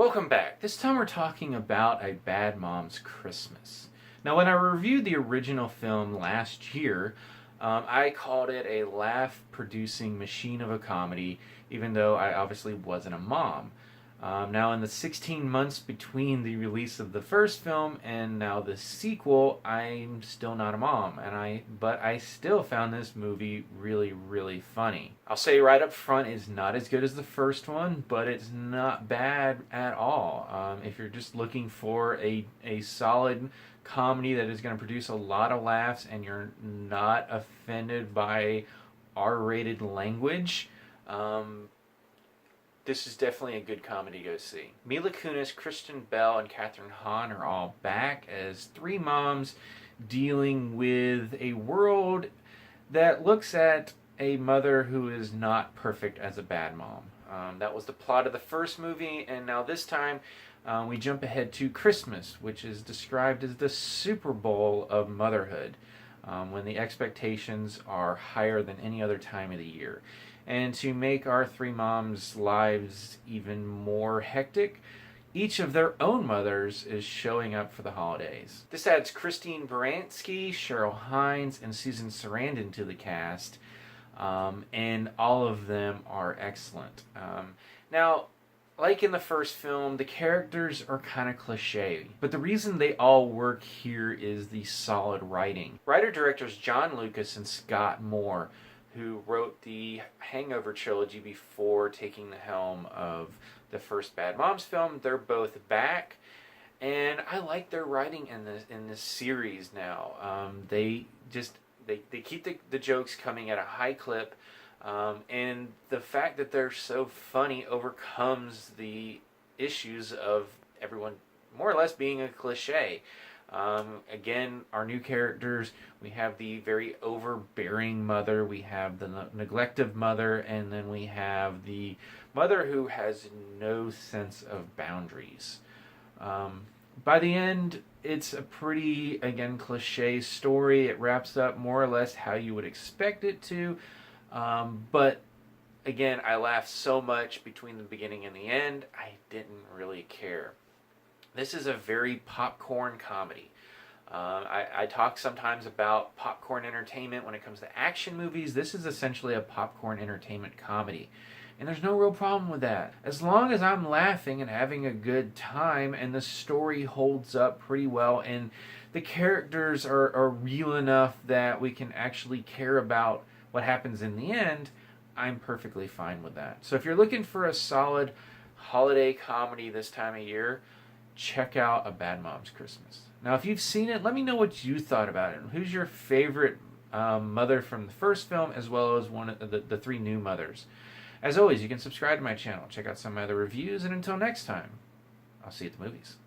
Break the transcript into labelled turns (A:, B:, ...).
A: Welcome back. This time we're talking about A Bad Mom's Christmas. Now, when I reviewed the original film last year, I called it a laugh-producing machine of a comedy, even though I obviously wasn't a mom. Now, in the 16 months between the release of the first film and now the sequel, I'm still not a mom, but I still found this movie really, really funny. I'll say right up front, it's not as good as the first one, but it's not bad at all. If you're just looking for a solid comedy that is going to produce a lot of laughs and you're not offended by R-rated language, this is definitely a good comedy to go see. Mila Kunis, Kristen Bell, and Kathryn Hahn are all back as three moms dealing with a world that looks at a mother who is not perfect as a bad mom. That was the plot of the first movie, and now this time we jump ahead to Christmas, which is described as the Super Bowl of motherhood, when the expectations are higher than any other time of the year. And to make our three moms' lives even more hectic, each of their own mothers is showing up for the holidays. This adds Christine Baranski, Cheryl Hines, and Susan Sarandon to the cast, and all of them are excellent. Now, like in the first film, the characters are kind of cliche, but the reason they all work here is the solid writing. Writer-directors John Lucas and Scott Moore, who wrote the Hangover trilogy before taking the helm of the first Bad Moms film, they're both back, and I like their writing in this series now. They keep the jokes coming at a high clip, and the fact that they're so funny overcomes the issues of everyone more or less being a cliche. Again, our new characters, we have the very overbearing mother, we have the neglective mother, and then we have the mother who has no sense of boundaries. By the end, it's a pretty, again, cliche story. It wraps up more or less how you would expect it to, but again, I laughed so much between the beginning and the end, I didn't really care. This is a very popcorn comedy. I talk sometimes about popcorn entertainment when it comes to action movies. This is essentially a popcorn entertainment comedy. And there's no real problem with that. As long as I'm laughing and having a good time and the story holds up pretty well and the characters are real enough that we can actually care about what happens in the end, I'm perfectly fine with that. So if you're looking for a solid holiday comedy this time of year, check out A Bad Mom's Christmas. Now, if you've seen it, let me know what you thought about it. Who's your favorite mother from the first film, as well as one of the three new mothers? As always, you can subscribe to my channel, check out some of my other reviews, and until next time, I'll see you at the movies.